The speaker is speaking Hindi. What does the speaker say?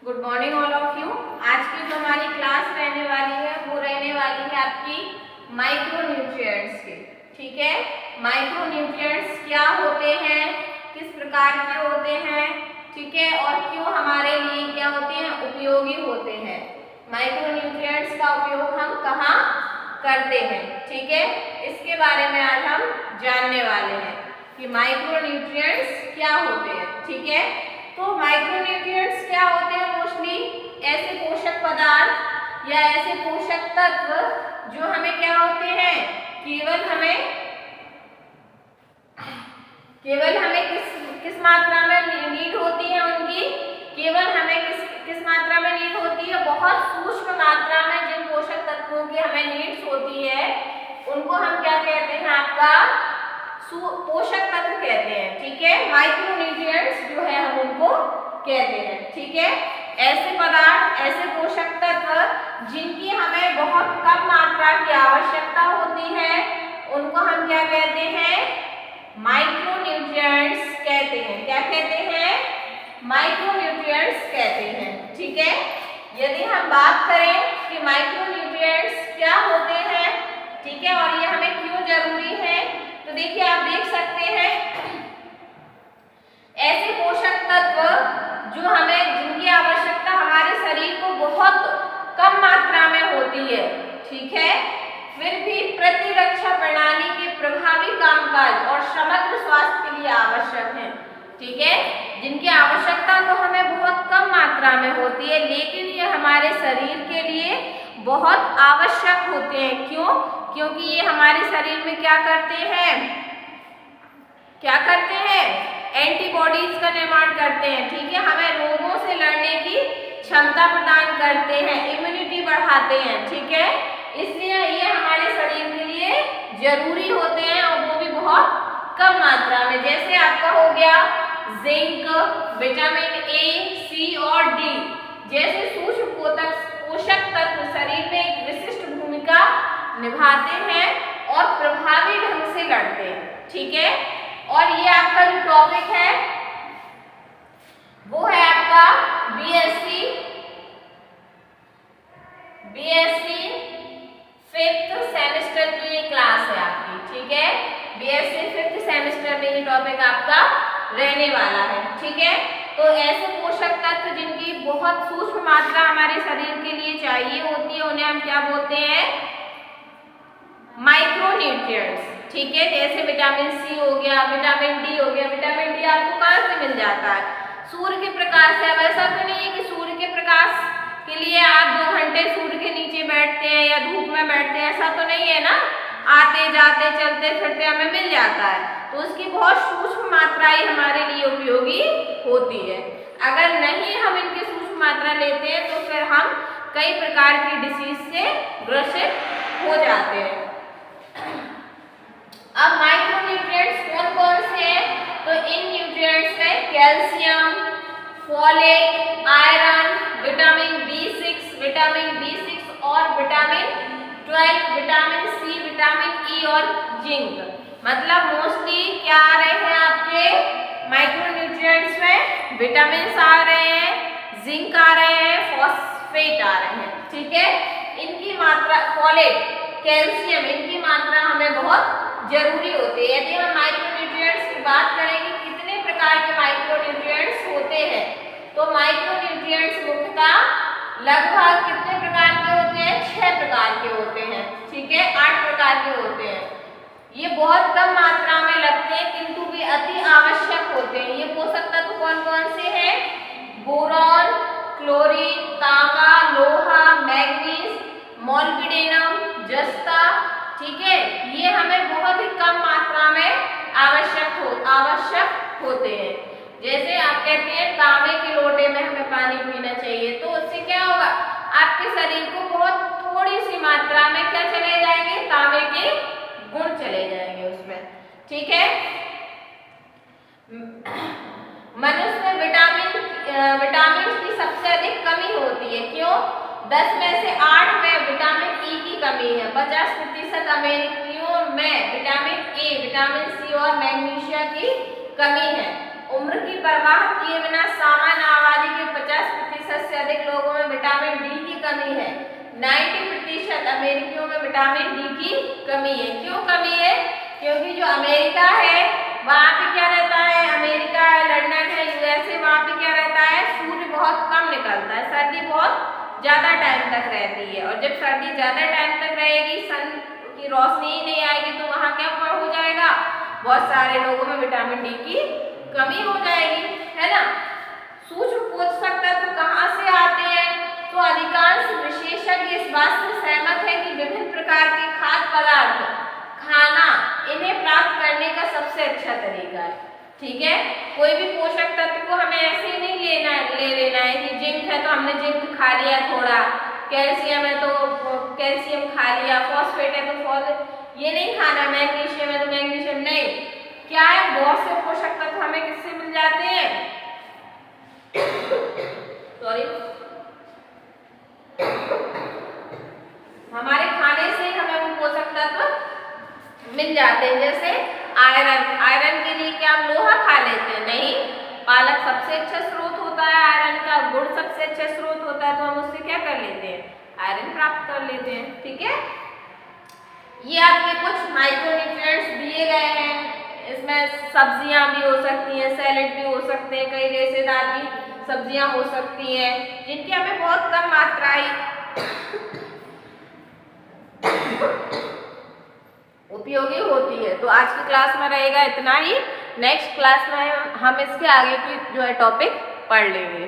Good morning all of you. आज की जो हमारी क्लास रहने वाली है वो रहने वाली है आपकी माइक्रोन्यूट्रिएंट्स की। ठीक है, माइक्रोन्यूट्रिएंट्स क्या होते हैं, किस प्रकार के होते हैं, ठीक है, और क्यों हमारे लिए क्या होते हैं, उपयोगी होते हैं। माइक्रोन्यूट्रिएंट्स का उपयोग हम कहाँ करते हैं, ठीक है, इसके बारे में आज हम जानने वाले हैं कि माइक्रोन्यूट्रिएंट्स क्या होते हैं। ठीक है, तो माइक्रोन्यूट्रिएंट्स क्या होते हैं, मोस्टली ऐसे पोषक पदार्थ या ऐसे पोषक तत्व जो हमें क्या होते हैं, केवल हमें किस मात्रा में नीड होती है उनकी, केवल हमें किस मात्रा में नीड होती है, बहुत सूक्ष्म मात्रा में जिन पोषक तत्वों की हमें नीड्स होती है उनको हम क्या कहते हैं, आपका पोषक तत्व कहते हैं। ठीक है, माइक्रोन्यूट्रिएंट्स जो है हम उनको कहते हैं। ठीक है, ऐसे पदार्थ, ऐसे पोषक तत्व जिनकी हमें बहुत कम मात्रा की आवश्यकता होती है उनको हम क्या कहते हैं, माइक्रोन्यूट्रिएंट्स कहते हैं। क्या कहते हैं, माइक्रोन्यूट्रिएंट्स कहते हैं। ठीक है, यदि हम बात करें कि माइक्रोन्यूट्रिएंट्स क्या होते हैं, ठीक है, और ये हमें क्यों जरूरी है, तो देखिए आप देख सकते हैं ऐसे पोषक तत्व जो हमें, जिनकी आवश्यकता हमारे शरीर को बहुत कम मात्रा में होती है, ठीक है, फिर भी प्रतिरक्षा प्रणाली के प्रभावी कामकाज और समग्र स्वास्थ्य के लिए आवश्यक है। ठीक है, जिनकी आवश्यकता तो हमें बहुत कम मात्रा में होती है लेकिन ये हमारे शरीर के लिए बहुत आवश्यक होते हैं। क्यों? क्योंकि ये हमारे शरीर में क्या करते हैं, एंटीबॉडीज का निर्माण करते हैं। ठीक है, हमें रोगों से लड़ने की क्षमता प्रदान करते हैं, इम्यूनिटी बढ़ाते हैं। ठीक है, इसलिए ये हमारे शरीर के लिए जरूरी होते हैं और वो भी बहुत कम मात्रा में। जैसे आपका हो गया जिंक, विटामिन ए, सी और डी जैसे सूक्ष्म पोषक तत्व शरीर में एक विशिष्ट भूमिका निभाते हैं और प्रभावी ढंग से लड़ते हैं। ठीक है, और ये आपका जो टॉपिक है वो है आपका बीएससी 5th सेमेस्टर की ये क्लास है आपकी। ठीक है, बीएससी 5th सेमेस्टर में ये टॉपिक आपका रहने वाला है। ठीक है, तो ऐसे पोषक तत्व जिनकी बहुत सूक्ष्म मात्रा हमारे शरीर के लिए चाहिए होती है उन्हें हम क्या बोलते हैं, माइक्रोन्यूट्रिएंट्स। ठीक है, जैसे विटामिन सी हो गया, विटामिन डी हो गया। विटामिन डी आपको कहाँ से मिल जाता है, सूर्य के प्रकाश से। अब ऐसा तो नहीं है कि सूर्य के प्रकाश के लिए आप 2 घंटे सूर्य के नीचे बैठते हैं या धूप में बैठते हैं, ऐसा तो नहीं है ना, आते जाते चलते फिरते हमें मिल जाता है। तो उसकी बहुत सूक्ष्म मात्राएं हमारे लिए उपयोगी होती है। अगर नहीं हम इनकी सूक्ष्म मात्रा लेते हैं तो फिर हम कई प्रकार की डिसीज से ग्रसित हो जाते हैं। अब माइक्रोन्यूट्रिएंट्स कौन कौन से हैं, तो इन न्यूट्रिएंट्स में calcium, folate, iron, vitamin B6 और vitamin 12, vitamin C, vitamin E और जिंक। मतलब मोस्टली क्या आ रहे हैं आपके माइक्रोन्यूट्रिएंट्स में, विटामिन आ रहे हैं, जिंक आ रहे हैं, फॉस्फेट आ रहे हैं। ठीक है, इनकी मात्रा, फोलेट, कैल्शियम, इनकी मात्रा हमें बहुत जरूरी होती है। यदि हम माइक्रोन्यूट्रिएंट्स की बात करें कि कितने प्रकार के माइक्रोन्यूट्रिएंट्स होते हैं, तो माइक्रोन्यूट्रिएंट्स मुख्यतः लगभग कितने प्रकार के होते हैं, 6 प्रकार के होते हैं। ठीक है, 8 प्रकार के होते हैं। ये बहुत कम मात्रा में लगते हैं किंतु भी अति आवश्यक होते हैं। ये पोषक तत्व कौन कौन से हैं, बोरॉन, क्लोरीन, तांबा, लोहा, मैग्नीज, मॉलिब्डेनम, जस्ता। ठीक है, ये हमें बहुत ही कम मात्रा में आवश्यक होते हैं। जैसे आप कहते हैं तांबे के लोटे में हमें पानी पीना चाहिए, तो उससे क्या होगा, आपके शरीर को बहुत थोड़ी सी मात्रा में क्या चले जाएंगे, तांबे के गुण चले जाएंगे उसमें। ठीक है, मनुष्य में विटामिन की सबसे अधिक कमी होती है। क्यों? 10 में से 8 में विटामिन ई की कमी है। 50% अमेरिकियों में विटामिन ए, विटामिन सी और मैग्नीशिया की कमी है। उम्र की परवाह किए बिना सामान्य आबादी के 50% से अधिक लोगों में विटामिन डी की कमी है। 90% अमेरिकियों में विटामिन डी की कमी है। क्यों कमी है? क्योंकि जो अमेरिका है वहाँ पे क्या रहता है, अमेरिका है, लंदन है, यूएसए, वहाँ पे क्या रहता है, सूर्य बहुत कम निकलता है, सर्दी बहुत ज़्यादा टाइम तक रहती है। और जब सर्दी ज़्यादा टाइम तक रहेगी, सन की रोशनी ही नहीं आएगी, तो वहाँ क्या हो जाएगा, बहुत सारे लोगों में विटामिन डी की कमी हो जाएगी, है ना। सूक्ष्म पोषक तत्व कहाँ से आते हैं? तो अधिकांश विशेषज्ञ इस बात से सहमत है कि विभिन्न प्रकार के खाद्य पदार्थ खाना इन्हें प्राप्त करने का सबसे अच्छा तरीका है। ठीक है, कोई भी पोषक तत्व को हमें ऐसे ही नहीं ले लेना है कि जिंक है तो हमने जिंक खा लिया थोड़ा, कैल्शियम है तो कैल्शियम खा लिया, फॉस्फेट है तो फॉस्फेट, ये नहीं खाना, मैग्नीशियम है तो मैग्नीशियम नहीं। क्या है, बहुत से पोषक तत्व हमें किससे मिल जाते हैं, सॉरी, हमारे खाने से हमें वो पोषक तत्व मिल जाते हैं। जैसे आयरन, आयरन के लिए क्या हम लोहा खा लेते हैं? नहीं, पालक सबसे अच्छा स्रोत होता है आयरन का, गुड़ सबसे अच्छा स्रोत होता है, तो हम उससे क्या कर लेते हैं, आयरन प्राप्त कर लेते हैं। ठीक है, ये आपके कुछ माइक्रोन्यूट्रिएंट्स दिए गए हैं। इसमें सब्जियां भी हो सकती हैं, सैलेड भी हो सकते हैं, कई रेशेदार भी सब्जियां हो सकती हैं जिनकी हमें बहुत कम मात्रा उपयोगी होती है। तो आज की क्लास में रहेगा इतना ही। नेक्स्ट क्लास में हम इसके आगे की जो है टॉपिक पढ़ लेंगे।